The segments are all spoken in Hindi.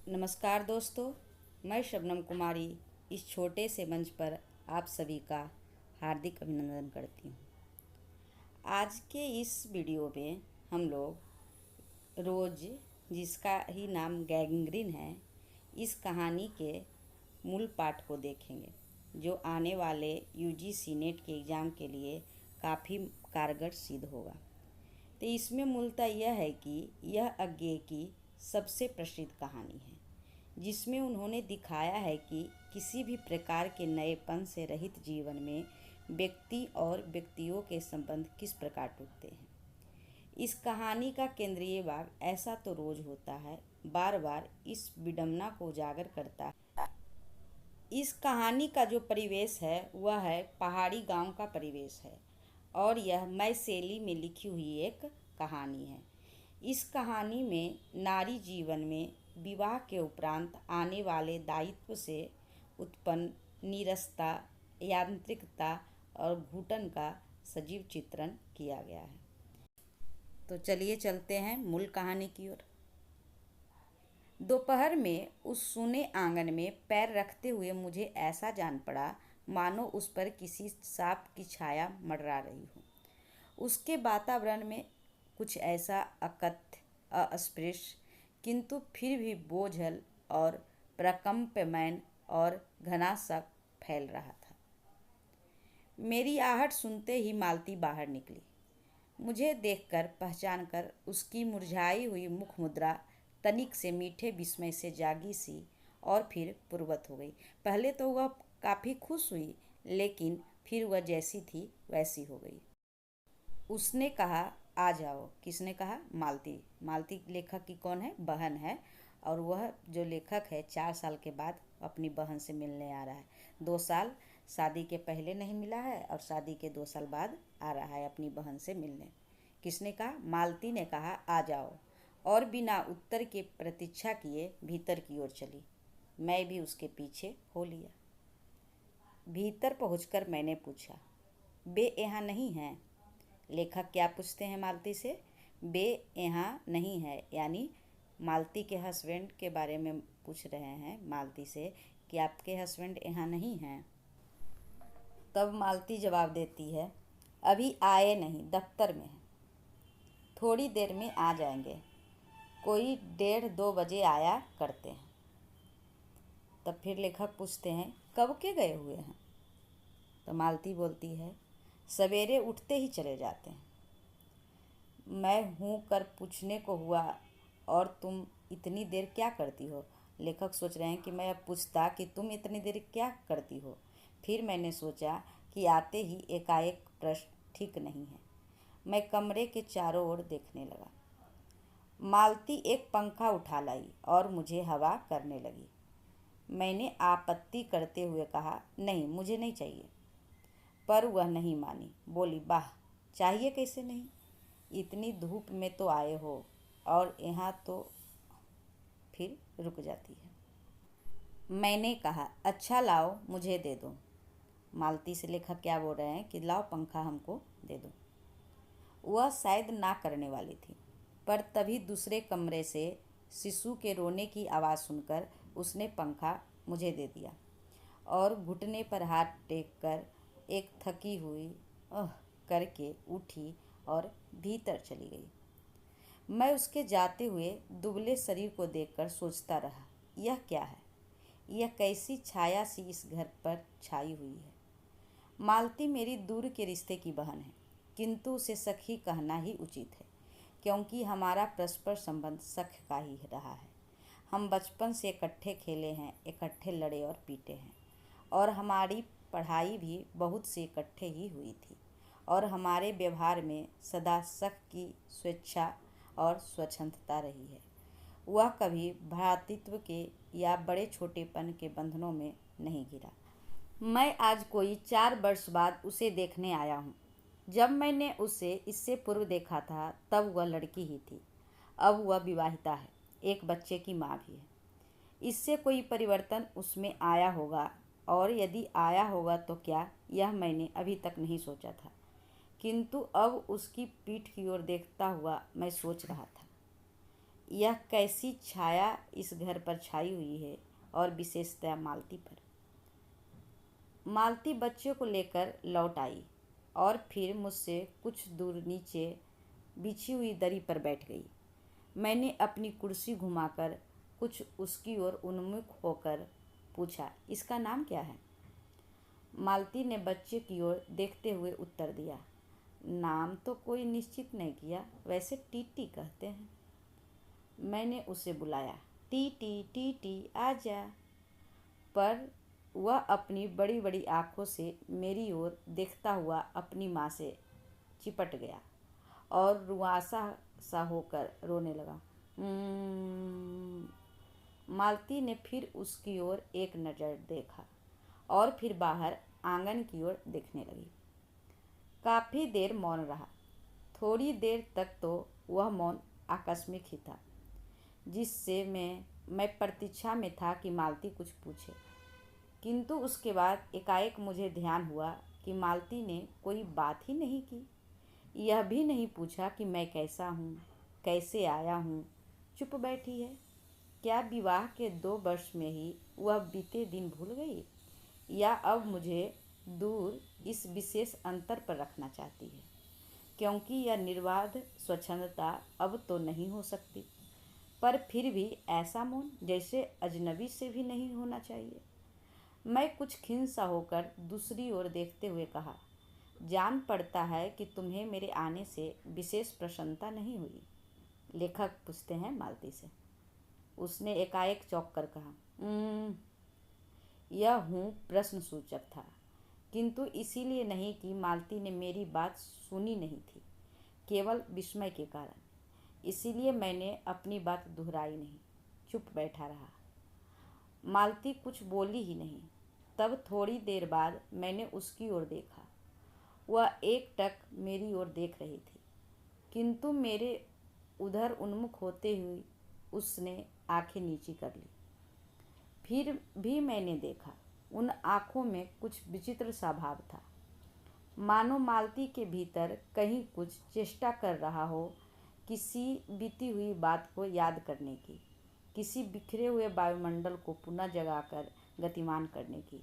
नमस्कार दोस्तों, मैं शबनम कुमारी इस छोटे से मंच पर आप सभी का हार्दिक अभिनंदन करती हूँ। आज के इस वीडियो में हम लोग रोज, जिसका ही नाम गैंग्रीन है, इस कहानी के मूल पाठ को देखेंगे, जो आने वाले यूजीसी नेट के एग्ज़ाम के लिए काफ़ी कारगर सिद्ध होगा। तो इसमें मूलतः यह है कि यह अज्ञेय की सबसे प्रसिद्ध कहानी है, जिसमें उन्होंने दिखाया है कि किसी भी प्रकार के नएपन से रहित जीवन में व्यक्ति और व्यक्तियों के संबंध किस प्रकार टूटते हैं। इस कहानी का केंद्रीय भाग ऐसा तो रोज होता है, बार बार इस विडंबना को उजागर करता है। इस कहानी का जो परिवेश है वह है पहाड़ी गांव का परिवेश है, और यह मय शैली में लिखी हुई एक कहानी है। इस कहानी में नारी जीवन में विवाह के उपरांत आने वाले दायित्व से उत्पन्न नीरसता, यांत्रिकता और घुटन का सजीव चित्रण किया गया है। तो चलिए चलते हैं मूल कहानी की ओर। दोपहर में उस सूने आंगन में पैर रखते हुए मुझे ऐसा जान पड़ा मानो उस पर किसी सांप की छाया मंडरा रही हो। उसके वातावरण में कुछ ऐसा अकथ्य, अस्पृश्य, किंतु फिर भी बोझल और प्रकंपमान और घना सा फैल रहा था। मेरी आहट सुनते ही मालती बाहर निकली। मुझे देखकर, पहचानकर उसकी मुरझाई हुई मुख मुद्रा तनिक से मीठे विस्मय से जागी सी और फिर पूर्ववत हो गई। पहले तो वह काफ़ी खुश हुई, लेकिन फिर वह जैसी थी वैसी हो गई। उसने कहा, आ जाओ। किसने कहा? मालती। मालती लेखक की कौन है? बहन है। और वह जो लेखक है 4 साल के बाद अपनी बहन से मिलने आ रहा है। 2 साल शादी के पहले नहीं मिला है और शादी के 2 साल बाद आ रहा है अपनी बहन से मिलने। किसने कहा? मालती ने कहा, आ जाओ, और बिना उत्तर के प्रतीक्षा किए भीतर की ओर चली। मैं भी उसके पीछे हो लिया। भीतर पहुंचकर मैंने पूछा, बे यहाँ नहीं हैं? लेखक क्या पूछते हैं मालती से? बे यहाँ नहीं है, यानी मालती के हस्बैंड के बारे में पूछ रहे हैं मालती से कि आपके हस्बैंड यहाँ नहीं हैं। तब मालती जवाब देती है, अभी आए नहीं, दफ्तर में है, थोड़ी देर में आ जाएंगे, कोई 1:30-2 बजे आया करते हैं। तब फिर लेखक पूछते हैं, कब के गए हुए हैं? तो मालती बोलती है, सवेरे उठते ही चले जाते हैं। मैं हूँ कर पूछने को हुआ, और तुम इतनी देर क्या करती हो? लेखक सोच रहे हैं कि मैं अब पूछता कि तुम इतनी देर क्या करती हो। फिर मैंने सोचा कि आते ही एकाएक प्रश्न ठीक नहीं है। मैं कमरे के चारों ओर देखने लगा। मालती एक पंखा उठा लाई और मुझे हवा करने लगी। मैंने आपत्ति करते हुए कहा, नहीं, मुझे नहीं चाहिए। पर वह नहीं मानी। बोली, वाह, चाहिए कैसे नहीं? इतनी धूप में तो आए हो, और यहाँ तो। फिर रुक जाती है। मैंने कहा, अच्छा लाओ, मुझे दे दो। मालती से लेखक क्या बोल रहे हैं कि लाओ पंखा हमको दे दो। वह शायद ना करने वाली थी, पर तभी दूसरे कमरे से शिशु के रोने की आवाज़ सुनकर उसने पंखा मुझे दे दिया और घुटने पर हाथ टेक कर एक थकी हुई करके उठी और भीतर चली गई। मैं उसके जाते हुए दुबले शरीर को देखकर सोचता रहा, यह क्या है? यह कैसी छाया सी इस घर पर छाई हुई है? मालती मेरी दूर के रिश्ते की बहन है, किंतु उसे सखी कहना ही उचित है, क्योंकि हमारा परस्पर संबंध सख का ही रहा है। हम बचपन से इकट्ठे खेले हैं, इकट्ठे लड़े और पीटे हैं, और हमारी पढ़ाई भी बहुत से इकट्ठे ही हुई थी, और हमारे व्यवहार में सदा सख की स्वेच्छा और स्वच्छंदता रही है। वह कभी भ्रातृत्व के या बड़े छोटेपन के बंधनों में नहीं घिरा। मैं आज कोई 4 वर्ष बाद उसे देखने आया हूँ। जब मैंने उसे इससे पूर्व देखा था तब वह लड़की ही थी। अब वह विवाहिता है, एक बच्चे की माँ भी है। इससे कोई परिवर्तन उसमें आया होगा, और यदि आया होगा तो क्या, यह मैंने अभी तक नहीं सोचा था। किंतु अब उसकी पीठ की ओर देखता हुआ मैं सोच रहा था, यह कैसी छाया इस घर पर छाई हुई है, और विशेषतः मालती पर। मालती बच्चे को लेकर लौट आई और फिर मुझसे कुछ दूर नीचे बिछी हुई दरी पर बैठ गई। मैंने अपनी कुर्सी घुमाकर कुछ उसकी ओर उन्मुख होकर पूछा, इसका नाम क्या है? मालती ने बच्चे की ओर देखते हुए उत्तर दिया, नाम तो कोई निश्चित नहीं किया, वैसे टीटी कहते हैं। मैंने उसे बुलाया, टीटी टीटी आजा, पर वह अपनी बड़ी बड़ी आँखों से मेरी ओर देखता हुआ अपनी माँ से चिपट गया और रुआसा सा होकर रोने लगा। मालती ने फिर उसकी ओर एक नज़र देखा और फिर बाहर आंगन की ओर देखने लगी। काफ़ी देर मौन रहा। थोड़ी देर तक तो वह मौन आकस्मिक ही था, जिससे मैं प्रतीक्षा में था कि मालती कुछ पूछे। किंतु उसके बाद एकाएक मुझे ध्यान हुआ कि मालती ने कोई बात ही नहीं की। यह भी नहीं पूछा कि मैं कैसा हूँ, कैसे आया हूँ। चुप बैठी है। क्या विवाह के 2 वर्ष में ही वह बीते दिन भूल गई, या अब मुझे दूर इस विशेष अंतर पर रखना चाहती है, क्योंकि यह निर्बाध स्वच्छंदता अब तो नहीं हो सकती, पर फिर भी ऐसा मौन जैसे अजनबी से भी नहीं होना चाहिए। मैं कुछ खिन्न सा होकर दूसरी ओर देखते हुए कहा, जान पड़ता है कि तुम्हें मेरे आने से विशेष प्रसन्नता नहीं हुई। लेखक पूछते हैं मालती से। उसने एकाएक चौंक कर कहा, यह हूँ प्रश्नसूचक था, किंतु इसीलिए नहीं कि मालती ने मेरी बात सुनी नहीं थी, केवल विस्मय के कारण। इसीलिए मैंने अपनी बात दोहराई नहीं, चुप बैठा रहा। मालती कुछ बोली ही नहीं। तब थोड़ी देर बाद मैंने उसकी ओर देखा। वह एकटक मेरी ओर देख रही थी, किंतु मेरे उधर उन्मुख होते हुए उसने आंखें नीची कर ली। फिर भी मैंने देखा, उन आँखों में कुछ विचित्र सा भाव था, मानो मालती के भीतर कहीं कुछ चेष्टा कर रहा हो, किसी बीती हुई बात को याद करने की, किसी बिखरे हुए वायुमंडल को पुनः जगाकर गतिमान करने की,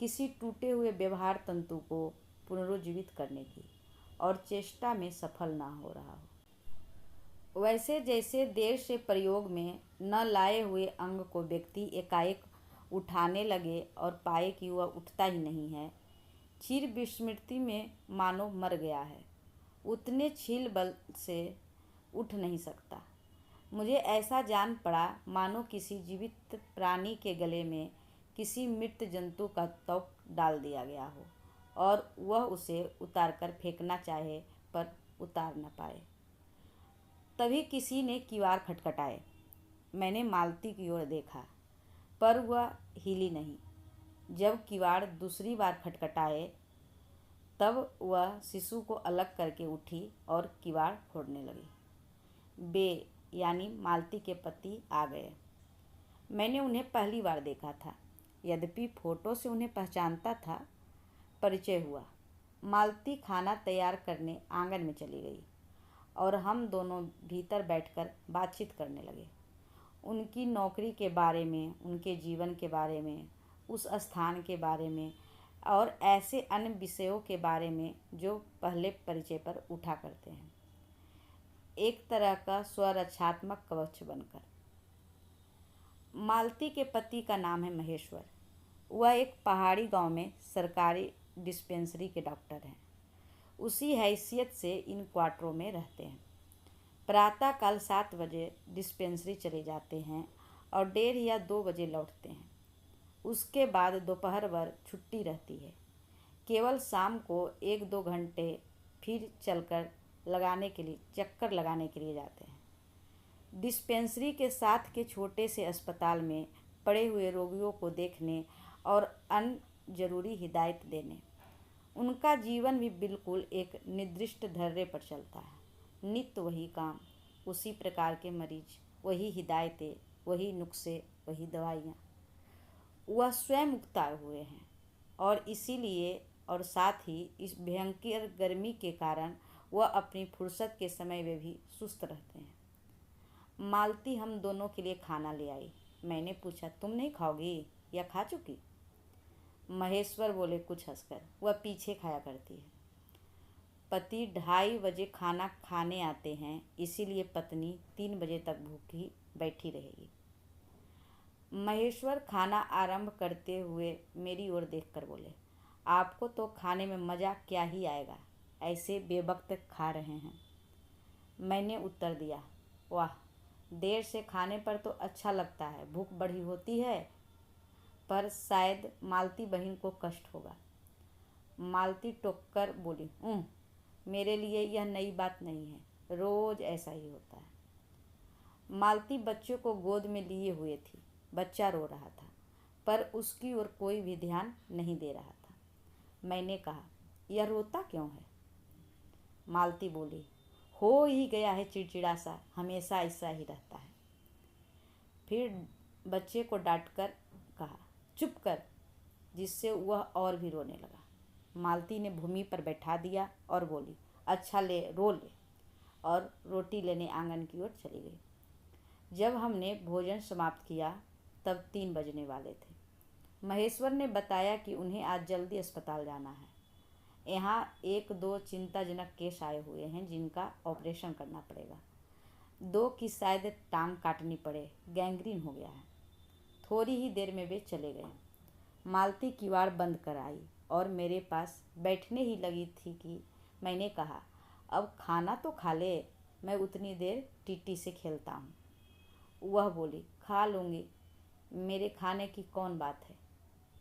किसी टूटे हुए व्यवहार तंतु को पुनरुज्जीवित करने की, और चेष्टा में सफल ना हो रहा हो। वैसे जैसे देर से प्रयोग में न लाए हुए अंग को व्यक्ति एकाएक उठाने लगे और पाए कि वह उठता ही नहीं है, चिर विस्मृति में मानो मर गया है, उतने छील बल से उठ नहीं सकता। मुझे ऐसा जान पड़ा मानो किसी जीवित प्राणी के गले में किसी मृत जंतु का त्वक डाल दिया गया हो और वह उसे उतारकर फेंकना चाहे पर उतार न पाए। तभी किसी ने किवाड़ खटखटाए। मैंने मालती की ओर देखा, पर वह हिली नहीं। जब किवाड़ दूसरी बार खटखटाए, तब वह शिशु को अलग करके उठी और किवाड़ फोड़ने लगी। बे यानी मालती के पति आ गए। मैंने उन्हें पहली बार देखा था, यद्यपि फोटो से उन्हें पहचानता था। परिचय हुआ। मालती खाना तैयार करने आंगन में चली गई और हम दोनों भीतर बैठकर बातचीत करने लगे। उनकी नौकरी के बारे में, उनके जीवन के बारे में, उस स्थान के बारे में और ऐसे अन्य विषयों के बारे में जो पहले परिचय पर उठा करते हैं, एक तरह का स्वरक्षात्मक कवच बनकर। मालती के पति का नाम है महेश्वर। वह एक पहाड़ी गांव में सरकारी डिस्पेंसरी के डॉक्टर हैं। उसी हैसियत से इन क्वार्टरों में रहते हैं। प्रातःकाल 7 बजे डिस्पेंसरी चले जाते हैं और 1:30 या 2 बजे लौटते हैं। उसके बाद दोपहर भर छुट्टी रहती है। केवल शाम को 1-2 घंटे फिर चक्कर लगाने के लिए जाते हैं। डिस्पेंसरी के साथ के छोटे से अस्पताल में पड़े हुए रोगियों को देखने और अन्य जरूरी हिदायत देने। उनका जीवन भी बिल्कुल एक निर्दिष्ट धर्रे पर चलता है। नित्य वही काम, उसी प्रकार के मरीज, वही हिदायतें, वही नुस्खे, वही दवाइयाँ। वह स्वयं उकताए हुए हैं और इसीलिए और साथ ही इस भयंकर गर्मी के कारण वह अपनी फुर्सत के समय में भी सुस्त रहते हैं। मालती हम दोनों के लिए खाना ले आई। मैंने पूछा, तुम नहीं खाओगी या खा चुकी? महेश्वर बोले कुछ हंसकर, वह पीछे खाया करती है। पति 2:30 बजे खाना खाने आते हैं, इसीलिए पत्नी 3 बजे तक भूखी बैठी रहेगी। महेश्वर खाना आरंभ करते हुए मेरी ओर देखकर बोले, आपको तो खाने में मज़ा क्या ही आएगा, ऐसे बेवक्त खा रहे हैं। मैंने उत्तर दिया, वाह, देर से खाने पर तो अच्छा लगता है, भूख बड़ी होती है, पर शायद मालती बहन को कष्ट होगा। मालती टोककर बोली, मेरे लिए यह नई बात नहीं है, रोज़ ऐसा ही होता है। मालती बच्चे को गोद में लिए हुए थी। बच्चा रो रहा था, पर उसकी ओर कोई भी ध्यान नहीं दे रहा था। मैंने कहा, यह रोता क्यों है? मालती बोली, हो ही गया है चिड़चिड़ा सा, हमेशा ऐसा ही रहता है। फिर बच्चे को डांटकर कहा, चुप कर, जिससे वह और भी रोने लगा। मालती ने भूमि पर बैठा दिया और बोली, अच्छा ले, रो ले, और रोटी लेने आंगन की ओर चली गई। जब हमने भोजन समाप्त किया तब 3 बजने वाले थे। महेश्वर ने बताया कि उन्हें आज जल्दी अस्पताल जाना है। यहाँ 1-2 चिंताजनक केस आए हुए हैं जिनका ऑपरेशन करना पड़ेगा। 2 की शायद टांग काटनी पड़े, गैंग्रीन हो गया है। थोड़ी ही देर में वे चले गए। मालती किवाड़ बंद कर आई और मेरे पास बैठने ही लगी थी कि मैंने कहा, अब खाना तो खा ले, मैं उतनी देर टीटी से खेलता हूँ। वह बोली, खा लूँगी, मेरे खाने की कौन बात है,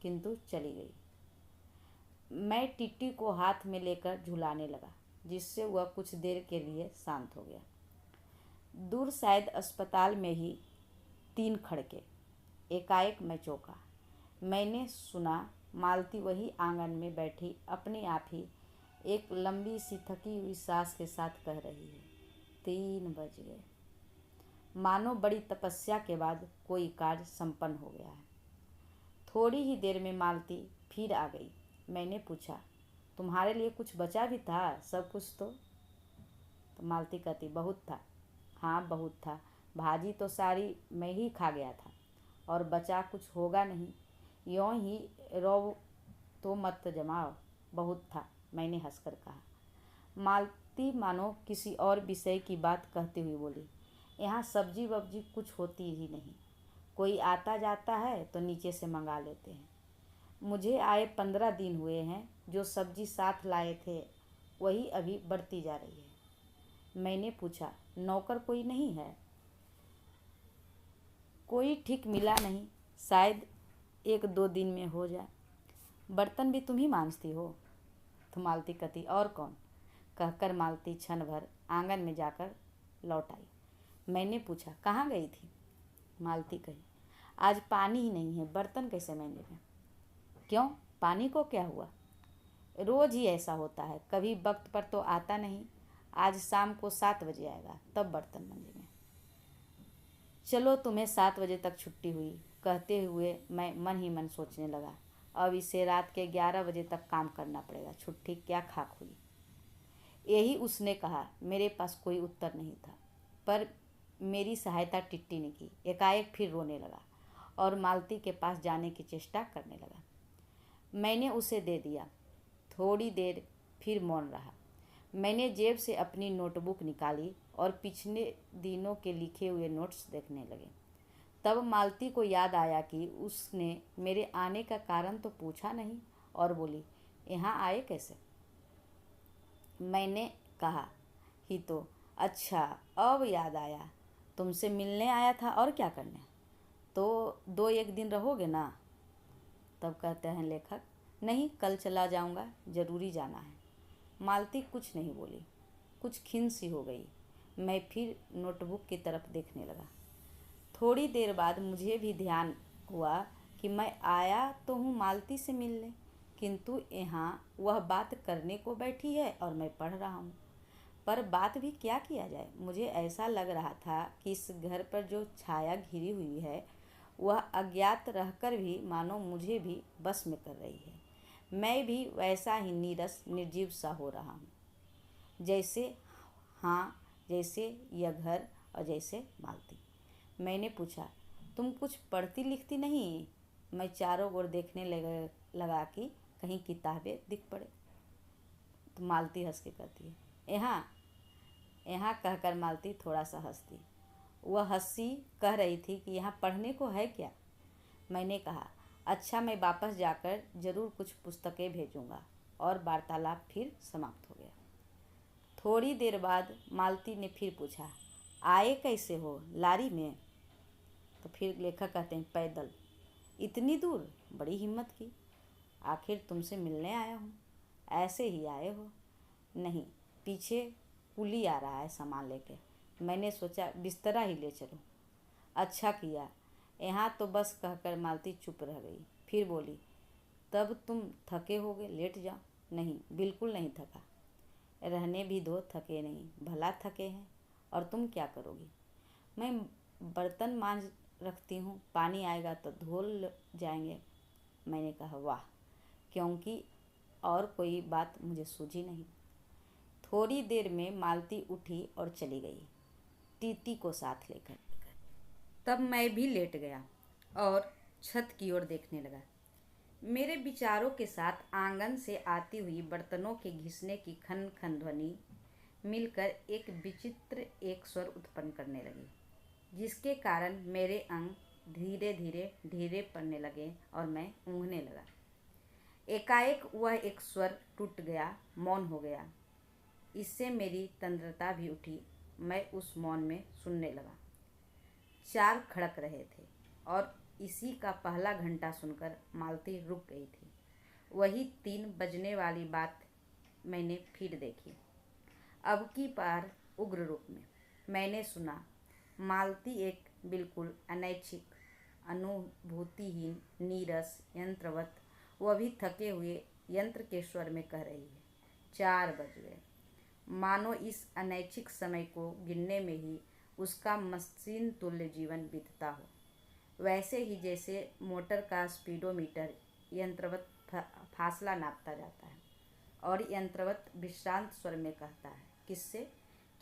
किंतु चली गई। मैं टिट्टी को हाथ में लेकर झुलाने लगा, जिससे वह कुछ देर के लिए शांत हो गया। दूर शायद अस्पताल में ही 3 खड़के। एकाएक मैं चौंका। मैंने सुना मालती वही आंगन में बैठी अपने आप ही एक लंबी सी थकी हुई सांस के साथ कह रही है, 3 बज गए। मानो बड़ी तपस्या के बाद कोई कार्य संपन्न हो गया है। थोड़ी ही देर में मालती फिर आ गई। मैंने पूछा, तुम्हारे लिए कुछ बचा भी था? सब कुछ तो मालती कहती, बहुत था। हाँ, बहुत था, भाजी तो सारी मैं ही खा गया था, और बचा कुछ होगा नहीं, यों ही रो तो मत जमाओ, बहुत था, मैंने हंसकर कहा। मालती मानो किसी और विषय की बात कहते हुए बोली, यहाँ सब्जी वब्जी कुछ होती ही नहीं, कोई आता जाता है तो नीचे से मंगा लेते हैं। मुझे आए 15 दिन हुए हैं, जो सब्जी साथ लाए थे वही अभी बढ़ती जा रही है। मैंने पूछा, नौकर कोई नहीं है? कोई ठीक मिला नहीं, शायद 1-2 दिन में हो जाए। बर्तन भी तुम ही मांजती हो? तो मालती कहती, और कौन? कहकर मालती क्षण भर आंगन में जाकर लौट आई। मैंने पूछा, कहाँ गई थी? मालती कही, आज पानी ही नहीं है, बर्तन कैसे मांजेंगे? क्यों, पानी को क्या हुआ? रोज़ ही ऐसा होता है, कभी वक्त पर तो आता नहीं। आज शाम को 7 बजे आएगा, तब बर्तन मांजेंगे। चलो, तुम्हें 7 बजे तक छुट्टी हुई, कहते हुए मैं मन ही मन सोचने लगा, अब इसे रात के 11 बजे तक काम करना पड़ेगा, छुट्टी क्या खाक हुई। यही उसने कहा। मेरे पास कोई उत्तर नहीं था, पर मेरी सहायता टिट्टी ने की। एकाएक फिर रोने लगा और मालती के पास जाने की चेष्टा करने लगा। मैंने उसे दे दिया। थोड़ी देर फिर मौन रहा। मैंने जेब से अपनी नोटबुक निकाली और पिछले दिनों के लिखे हुए नोट्स देखने लगे। तब मालती को याद आया कि उसने मेरे आने का कारण तो पूछा नहीं, और बोली, यहाँ आए कैसे? मैंने कहा ही तो, अच्छा, अब याद आया, तुमसे मिलने आया था, और क्या करने? तो 2-1 दिन रहोगे ना? तब कहते हैं लेखक, नहीं, कल चला जाऊंगा, ज़रूरी जाना है। मालती कुछ नहीं बोली, कुछ खिन्न सी हो गई। मैं फिर नोटबुक की तरफ देखने लगा। थोड़ी देर बाद मुझे भी ध्यान हुआ कि मैं आया तो हूँ मालती से मिलने, किंतु यहाँ वह बात करने को बैठी है और मैं पढ़ रहा हूँ। पर बात भी क्या किया जाए? मुझे ऐसा लग रहा था कि इस घर पर जो छाया घिरी हुई है वह अज्ञात रहकर भी मानो मुझे भी बस में कर रही है। मैं भी वैसा ही नीरस निर्जीव सा हो रहा हूँ, जैसे, हाँ, जैसे यह घर अजय से मालती। मैंने पूछा, तुम कुछ पढ़ती लिखती नहीं? मैं चारों ओर देखने लगा कि कहीं किताबें दिख पड़े। तो मालती हंस के कहती है, यहाँ यहाँ कहकर मालती थोड़ा सा हंसती। वह हंसी कह रही थी कि यहाँ पढ़ने को है क्या? मैंने कहा, अच्छा, मैं वापस जाकर ज़रूर कुछ पुस्तकें भेजूँगा। और वार्तालाप फिर समाप्त हो गया। थोड़ी देर बाद मालती ने फिर पूछा, आए कैसे हो, लारी में? तो फिर लेखक कहते हैं, पैदल। इतनी दूर? बड़ी हिम्मत की। आखिर तुमसे मिलने आया हूँ। ऐसे ही आए हो? नहीं, पीछे कुली आ रहा है सामान लेके। मैंने सोचा बिस्तरा ही ले चलूँ। अच्छा किया। यहाँ तो बस कहकर मालती चुप रह गई। फिर बोली, तब तुम थके होगे, लेट जाओ। नहीं, बिल्कुल नहीं थका। रहने भी दो, थके नहीं, भला थके हैं। और तुम क्या करोगी? मैं बर्तन मांज रखती हूँ, पानी आएगा तो धो जाएंगे। मैंने कहा, वाह, क्योंकि और कोई बात मुझे सूझी नहीं। थोड़ी देर में मालती उठी और चली गई, टीटी को साथ लेकर। तब मैं भी लेट गया और छत की ओर देखने लगा। मेरे विचारों के साथ आंगन से आती हुई बर्तनों के घिसने की खन खन ध्वनि मिलकर एक विचित्र एक स्वर उत्पन्न करने लगी, जिसके कारण मेरे अंग धीरे धीरे ढीले पड़ने लगे और मैं ऊँघने लगा। एकाएक वह एक स्वर टूट गया, मौन हो गया। इससे मेरी तंद्रता भी उठी। मैं उस मौन में सुनने लगा। 4 खड़क रहे थे और इसी का पहला घंटा सुनकर मालती रुक गई थी। वही 3 बजने वाली बात मैंने फिर देखी, अब की बार उग्र रूप में। मैंने सुना मालती एक बिल्कुल अनैच्छिक, अनुभूतिहीन, नीरस, यंत्रवत, वह भी थके हुए यंत्र के स्वर में कह रही है, 4 बज गए। मानो इस अनैच्छिक समय को गिनने में ही उसका मशीन तुल्य जीवन बीतता हो। वैसे ही जैसे मोटर का स्पीडोमीटर यंत्रवत फासला नापता जाता है और यंत्रवत विश्रांत स्वर में कहता है, किससे?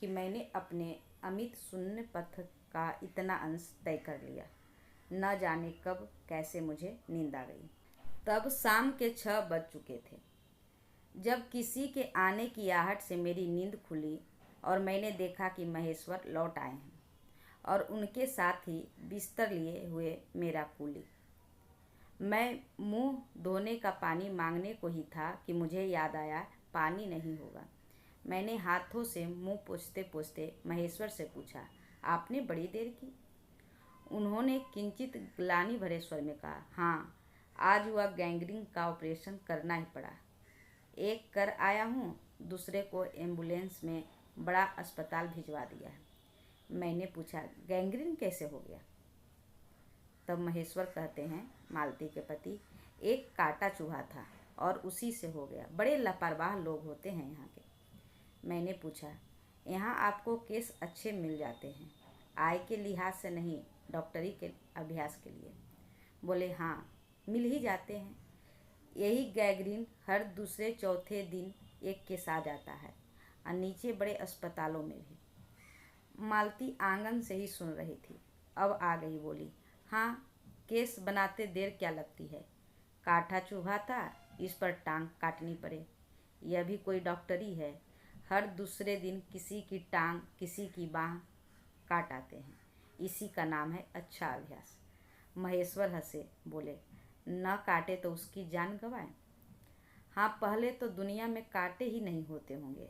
कि मैंने अपने अमित शून्य पथ का इतना अंश तय कर लिया। न जाने कब कैसे मुझे नींद आ गई। तब शाम के 6 बज चुके थे जब किसी के आने की आहट से मेरी नींद खुली और मैंने देखा कि महेश्वर लौट आए हैं और उनके साथ ही बिस्तर लिए हुए मेरा कूली। मैं मुंह धोने का पानी मांगने को ही था कि मुझे याद आया, पानी नहीं होगा। मैंने हाथों से मुंह पोंछते पोंछते महेश्वर से पूछा, आपने बड़ी देर की? उन्होंने किंचित ग्लानि भरे स्वर में कहा, हाँ, आज वह गैंग्रीन का ऑपरेशन करना ही पड़ा। एक कर आया हूँ, दूसरे को एम्बुलेंस में बड़ा अस्पताल भिजवा दिया है। मैंने पूछा, गैंग्रीन कैसे हो गया? तब महेश्वर कहते हैं, मालती के पति एक कांटा चुभा था और उसी से हो गया। बड़े लापरवाह लोग होते हैं यहाँ के। मैंने पूछा, यहाँ आपको केस अच्छे मिल जाते हैं, आय के लिहाज से नहीं, डॉक्टरी के अभ्यास के लिए? बोले, हाँ, मिल ही जाते हैं। यही गैंग्रीन हर दूसरे चौथे दिन एक केस आ जाता है और नीचे बड़े अस्पतालों में भी। मालती आंगन से ही सुन रही थी, अब आ गई, बोली, हाँ, केस बनाते देर क्या लगती है? कांटा चुभा था, इस पर टांग काटनी पड़े, यह भी कोई डॉक्टरी है? हर दूसरे दिन किसी की टांग, किसी की बाँह काट आते हैं, इसी का नाम है अच्छा अभ्यास। महेश्वर हंसे, बोले, न काटे तो उसकी जान गंवाए। हाँ, पहले तो दुनिया में कांटे ही नहीं होते होंगे,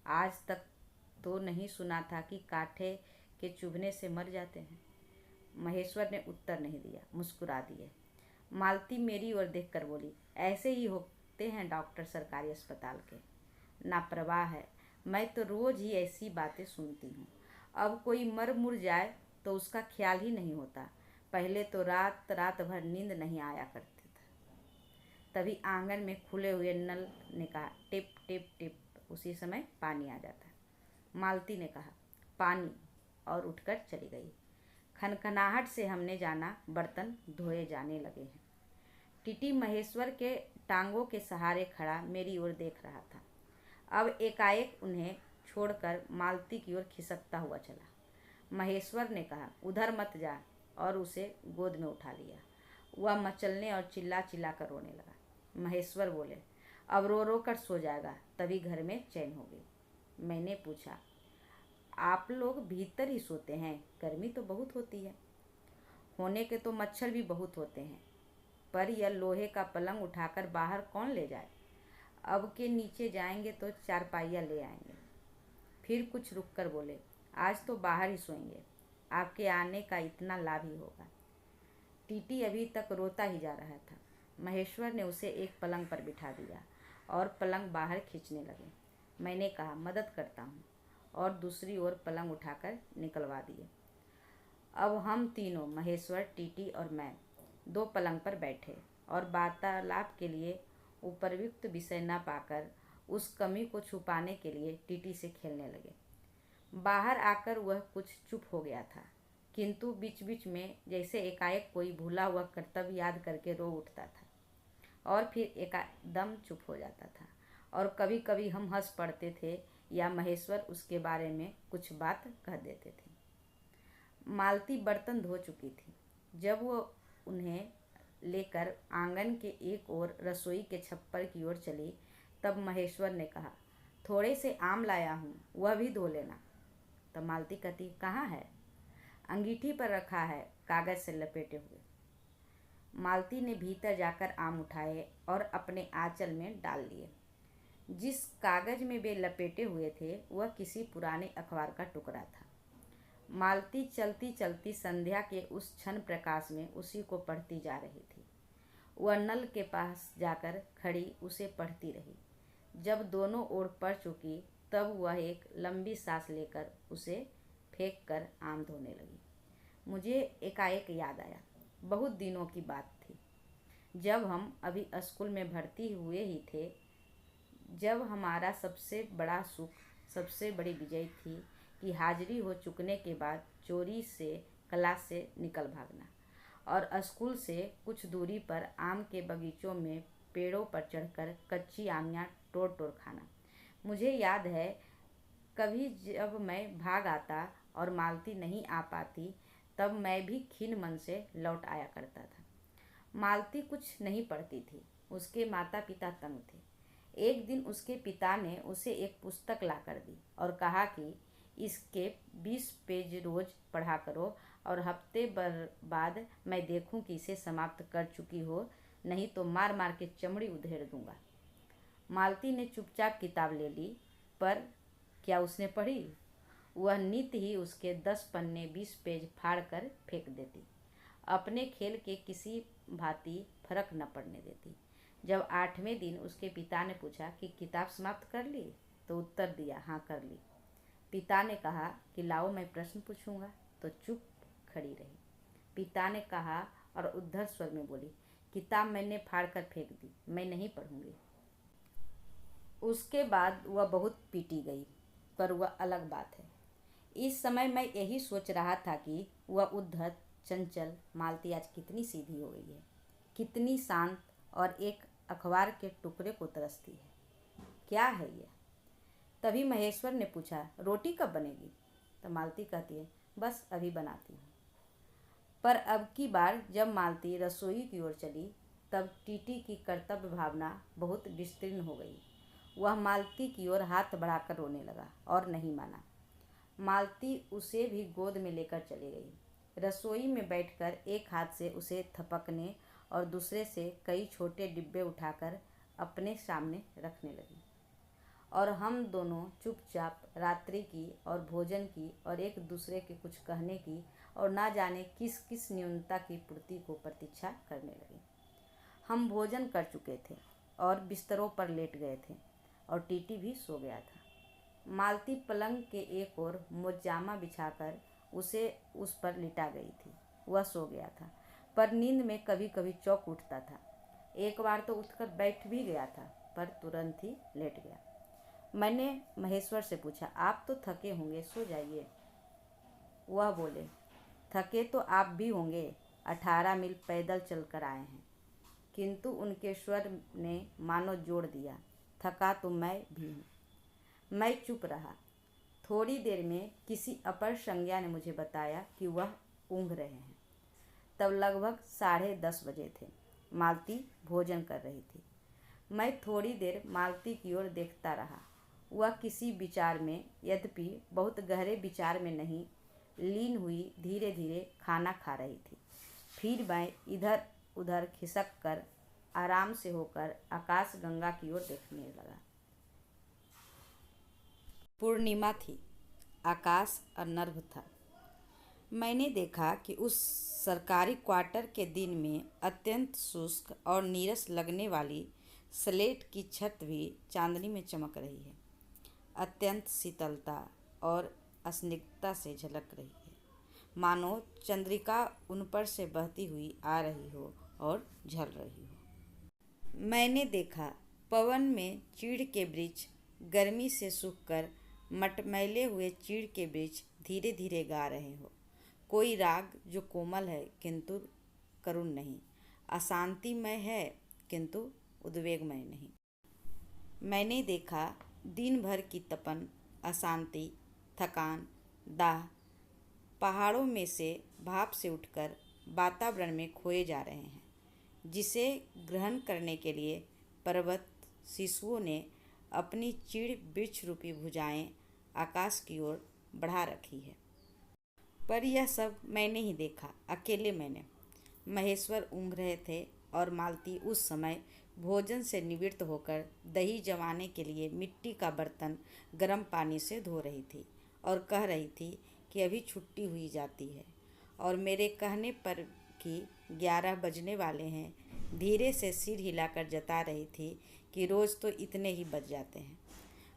आज तक तो नहीं सुना था कि कांटे के चुभने से मर जाते हैं। महेश्वर ने उत्तर नहीं दिया, मुस्कुरा दिए। मालती मेरी ओर देखकर बोली, ऐसे ही होते हैं डॉक्टर सरकारी अस्पताल के, लापरवाह है। मैं तो रोज ही ऐसी बातें सुनती हूँ। अब कोई मर मुर जाए तो उसका ख्याल ही नहीं होता। पहले तो रात रात भर नींद नहीं आया करती था। तभी आंगन में खुले हुए नल ने कहा, टिप टिप टिप। उसी समय पानी आ जाता है। मालती ने कहा, पानी, और उठकर चली गई। खनखनाहट से हमने जाना बर्तन धोए जाने लगे हैं। टीटी महेश्वर के टांगों के सहारे खड़ा मेरी ओर देख रहा था। अब एकाएक उन्हें छोड़कर मालती की ओर खिसकता हुआ चला। महेश्वर ने कहा, उधर मत जा, और उसे गोद में उठा लिया। वह मचलने और चिल्ला चिल्ला कर रोने लगा। महेश्वर बोले, अब रो रो कर सो जाएगा, तभी घर में चैन होगी। मैंने पूछा, आप लोग भीतर ही सोते हैं? गर्मी तो बहुत होती है। होने के तो मच्छर भी बहुत होते हैं, पर यह लोहे का पलंग उठाकर बाहर कौन ले जाए? अब के नीचे जाएंगे तो चारपाइयाँ ले आएंगे। फिर कुछ रुक कर बोले, आज तो बाहर ही सोएंगे, आपके आने का इतना लाभ ही होगा। टीटी अभी तक रोता ही जा रहा था। महेश्वर ने उसे एक पलंग पर बिठा दिया और पलंग बाहर खींचने लगे। मैंने कहा, मदद करता हूँ, और दूसरी ओर पलंग उठाकर निकलवा दिए। अब हम तीनों, महेश्वर, टीटी और मैं, दो पलंग पर बैठे और वार्तालाप के लिए उपयुक्त विषय न पाकर उस कमी को छुपाने के लिए टीटी से खेलने लगे। बाहर आकर वह कुछ चुप हो गया था, किंतु बीच बीच में जैसे एकाएक कोई भूला हुआ कर्तव्य याद करके रो उठता था और फिर एकदम चुप हो जाता था, और कभी कभी हम हंस पड़ते थे या महेश्वर उसके बारे में कुछ बात कह देते थे। मालती बर्तन धो चुकी थी। जब वो उन्हें लेकर आंगन के एक ओर रसोई के छप्पर की ओर चली, तब महेश्वर ने कहा, थोड़े से आम लाया हूँ, वह भी धो लेना। तब मालती कहती, कहाँ है? अंगीठी पर रखा है, कागज से लपेटे हुए। मालती ने भीतर जाकर आम उठाए और अपने आंचल में डाल लिए। जिस कागज में वे लपेटे हुए थे वह किसी पुराने अखबार का टुकड़ा था। मालती चलती चलती संध्या के उस क्षण प्रकाश में उसी को पढ़ती जा रही थी। वह नल के पास जाकर खड़ी उसे पढ़ती रही। जब दोनों ओर पढ़ चुकी तब वह एक लंबी सांस लेकर उसे फेंक कर आम धोने लगी। मुझे एकाएक याद आया, बहुत दिनों की बात थी, जब हम अभी स्कूल में भर्ती हुए ही थे, जब हमारा सबसे बड़ा सुख, सबसे बड़ी विजय थी कि हाजिरी हो चुकने के बाद चोरी से क्लास से निकल भागना और स्कूल से कुछ दूरी पर आम के बगीचों में पेड़ों पर चढ़कर कच्ची आमियाँ तोड़ तोड़ खाना। मुझे याद है, कभी जब मैं भाग आता और मालती नहीं आ पाती, तब मैं भी खिन्न मन से लौट आया करता था। मालती कुछ नहीं पढ़ती थी, उसके माता पिता तंग थे। एक दिन उसके पिता ने उसे एक पुस्तक ला कर दी और कहा कि इसके 20 पेज रोज पढ़ा करो, और हफ्ते भर बाद मैं देखूं कि इसे समाप्त कर चुकी हो, नहीं तो मार मार के चमड़ी उधेड़ दूंगा। मालती ने चुपचाप किताब ले ली, पर क्या उसने पढ़ी? वह नित ही उसके 10 पन्ने 20 पेज फाड़ कर फेंक देती, अपने खेल के किसी भांति फर्क न पड़ने देती। जब 8वें दिन उसके पिता ने पूछा कि किताब समाप्त कर ली, तो उत्तर दिया, हाँ कर ली। पिता ने कहा कि लाओ मैं प्रश्न पूछूंगा, तो चुप खड़ी रही। पिता ने कहा और उद्धर स्वर में बोली, किताब मैंने फाड़ कर फेंक दी, मैं नहीं पढ़ूंगी। उसके बाद वह बहुत पीटी गई, पर वह अलग बात है। इस समय मैं यही सोच रहा था कि वह उद्धत, चंचल मालती आज कितनी सीधी हो गई है, कितनी शांत, और एक अखबार के टुकड़े को तरसती है। क्या है यह? तभी महेश्वर ने पूछा, रोटी कब बनेगी? तो मालती कहती है, बस अभी बनाती हूँ। पर अब की बार जब मालती रसोई की ओर चली, तब टीटी की कर्तव्य भावना बहुत विस्तीर्ण हो गई। वह मालती की ओर हाथ बढ़ाकर रोने लगा और नहीं माना। मालती उसे भी गोद में लेकर चली गई। रसोई में बैठकर एक हाथ से उसे थपकने और दूसरे से कई छोटे डिब्बे उठाकर अपने सामने रखने लगी, और हम दोनों चुपचाप रात्रि की और भोजन की और एक दूसरे के कुछ कहने की और ना जाने किस किस न्यूनता की पूर्ति को प्रतीक्षा करने लगे। हम भोजन कर चुके थे और बिस्तरों पर लेट गए थे, और टीटी भी सो गया था। मालती पलंग के एक ओर मोजामा बिछाकर उसे उस पर लिटा गई थी। वह सो गया था, पर नींद में कभी कभी चौंक उठता था। एक बार तो उठकर बैठ भी गया था, पर तुरंत ही लेट गया। मैंने महेश्वर से पूछा, आप तो थके होंगे, सो जाइए। वह बोले, थके तो आप भी होंगे, 18 मील पैदल चलकर आए हैं। किंतु उनके स्वर ने मानो जोड़ दिया, थका तो मैं भी हूँ। मैं चुप रहा। थोड़ी देर में किसी अपर संज्ञा ने मुझे बताया कि वह ऊँघ रहे हैं। तब लगभग 10:30 बजे थे। मालती भोजन कर रही थी। मैं थोड़ी देर मालती की ओर देखता रहा। वह किसी विचार में, यद्यपि बहुत गहरे विचार में नहीं, लीन हुई धीरे धीरे खाना खा रही थी। फिर मैं इधर उधर खिसक कर आराम से होकर आकाशगंगा की ओर देखने लगा। पूर्णिमा थी। आकाश अनर्घ था। मैंने देखा कि उस सरकारी क्वार्टर के दिन में अत्यंत शुष्क और नीरस लगने वाली स्लेट की छत भी चांदनी में चमक रही है। अत्यंत शीतलता और स्निग्धता से झलक रही है, मानो चंद्रिका उन पर से बहती हुई आ रही हो और झल रही हो। मैंने देखा पवन में चीड़ के वृक्ष गर्मी से सूखकर मटमैले हुए चीड़ के वृक्ष धीरे धीरे गा रहे हो। कोई राग जो कोमल है किंतु करुण नहीं, अशांतिमय है किंतु उद्वेगमय नहीं। मैंने देखा दिन भर की तपन, अशांति, थकान, दाह पहाड़ों में से भाप से उठकर वातावरण में खोए जा रहे हैं, जिसे ग्रहण करने के लिए पर्वत शिशुओं ने अपनी चीड़ वृक्ष रूपी भुजाएं आकाश की ओर बढ़ा रखी है। पर यह सब मैंने ही देखा, अकेले मैंने। महेश्वर ऊँघ रहे थे और मालती उस समय भोजन से निवृत्त होकर दही जमाने के लिए मिट्टी का बर्तन गर्म पानी से धो रही थी और कह रही थी कि अभी छुट्टी हुई जाती है और मेरे कहने पर कि 11 बजने वाले हैं धीरे से सिर हिलाकर जता रही थी कि रोज़ तो इतने ही बज जाते हैं।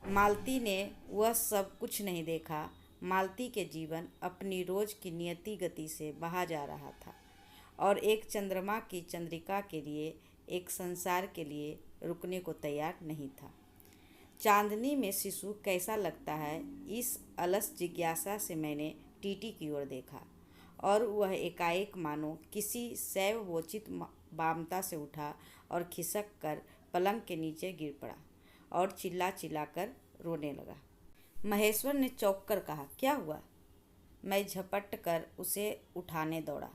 मालती ने वह सब कुछ नहीं देखा। मालती के जीवन अपनी रोज की नियति गति से बहा जा रहा था और एक चंद्रमा की चंद्रिका के लिए, एक संसार के लिए रुकने को तैयार नहीं था। चांदनी में शिशु कैसा लगता है, इस अलस जिज्ञासा से मैंने टीटी की ओर देखा और वह एकाएक मानो किसी शैववोचित वामता से उठा और खिसक कर पलंग के नीचे गिर पड़ा और चिल्ला चिल्ला कर रोने लगा। महेश्वर ने चौंक कर कहा, क्या हुआ? मैं झपट कर उसे उठाने दौड़ा।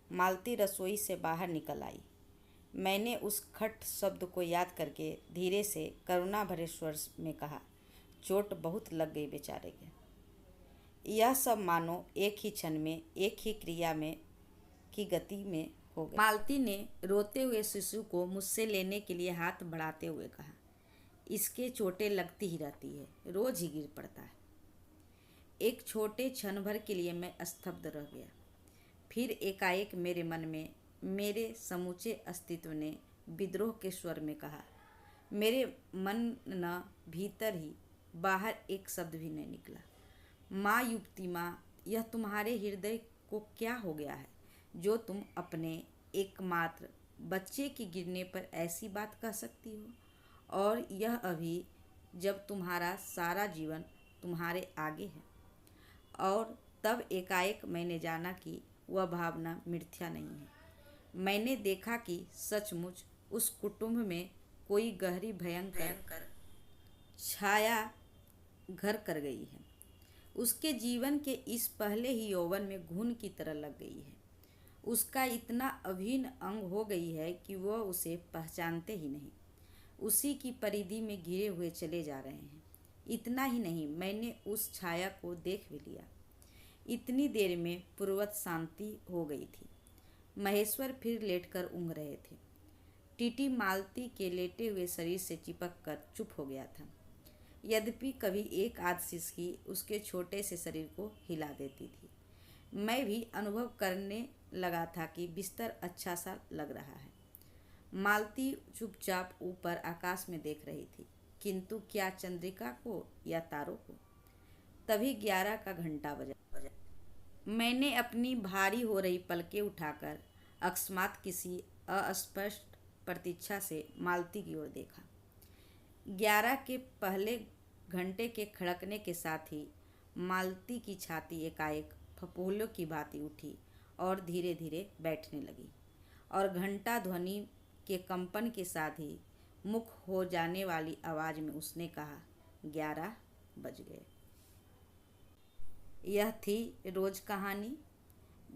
मालती रसोई से बाहर निकल आई। मैंने उस खट शब्द को याद करके धीरे से करुणा भरे स्वर में कहा, चोट बहुत लग गई बेचारे के। यह सब मानो एक ही क्षण में, एक ही क्रिया में की गति में हो गया। मालती ने रोते हुए शिशु को मुझसे लेने के लिए हाथ बढ़ाते हुए कहा, इसके चोटें लगती ही रहती है, रोज ही गिर पड़ता है। एक छोटे क्षण भर के लिए मैं स्तब्ध रह गया। फिर एकाएक मेरे मन में, मेरे समूचे अस्तित्व ने विद्रोह के स्वर में कहा। मेरे मन न भीतर ही बाहर एक शब्द भी नहीं निकला। माँ, युक्ति माँ, यह तुम्हारे हृदय को क्या हो गया है जो तुम अपने एकमात्र बच्चे के गिरने पर ऐसी बात कह सकती हो? और यह अभी जब तुम्हारा सारा जीवन तुम्हारे आगे है। और तब एकाएक मैंने जाना कि वह भावना मिथ्या नहीं है। मैंने देखा कि सचमुच उस कुटुंब में कोई गहरी भयंकर छाया घर कर गई है। उसके जीवन के इस पहले ही यौवन में घुन की तरह लग गई है। उसका इतना अभिन्न अंग हो गई है कि वह उसे पहचानते ही नहीं, उसी की परिधि में घिरे हुए चले जा रहे हैं। इतना ही नहीं, मैंने उस छाया को देख भी लिया। इतनी देर में पूर्ववत शांति हो गई थी। महेश्वर फिर लेटकर ऊँघ रहे थे। टीटी मालती के लेटे हुए शरीर से चिपक कर चुप हो गया था। यद्यपि कभी एक आध सिसकी उसके छोटे से शरीर को हिला देती थी। मैं भी अनुभव करने लगा था कि बिस्तर अच्छा सा लग रहा है। मालती चुपचाप ऊपर आकाश में देख रही थी, किंतु क्या चंद्रिका को या तारों को। तभी 11 का घंटा बजा। मैंने अपनी भारी हो रही पलकें उठाकर अकस्मात किसी अस्पष्ट प्रतीक्षा से मालती की ओर देखा। 11 के पहले घंटे के खड़कने के साथ ही मालती की छाती एकाएक फफोलों की भांति उठी और धीरे धीरे बैठने लगी और घंटा ध्वनि के कंपन के साथ ही मुख हो जाने वाली आवाज़ में उसने कहा, 11 बज गए। यह थी रोज कहानी,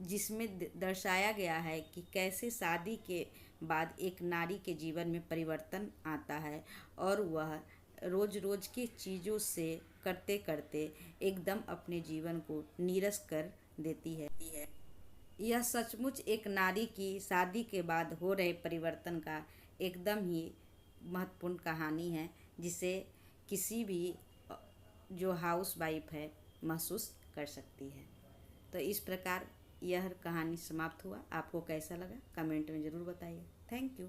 जिसमें दर्शाया गया है कि कैसे शादी के बाद एक नारी के जीवन में परिवर्तन आता है और वह रोज रोज की चीज़ों से करते करते एकदम अपने जीवन को नीरस कर देती है। यह सचमुच एक नारी की शादी के बाद हो रहे परिवर्तन का एकदम ही महत्वपूर्ण कहानी है, जिसे किसी भी जो हाउस वाइफ है महसूस कर सकती है। तो इस प्रकार यह कहानी समाप्त हुआ। आपको कैसा लगा कमेंट में ज़रूर बताइए। Thank you.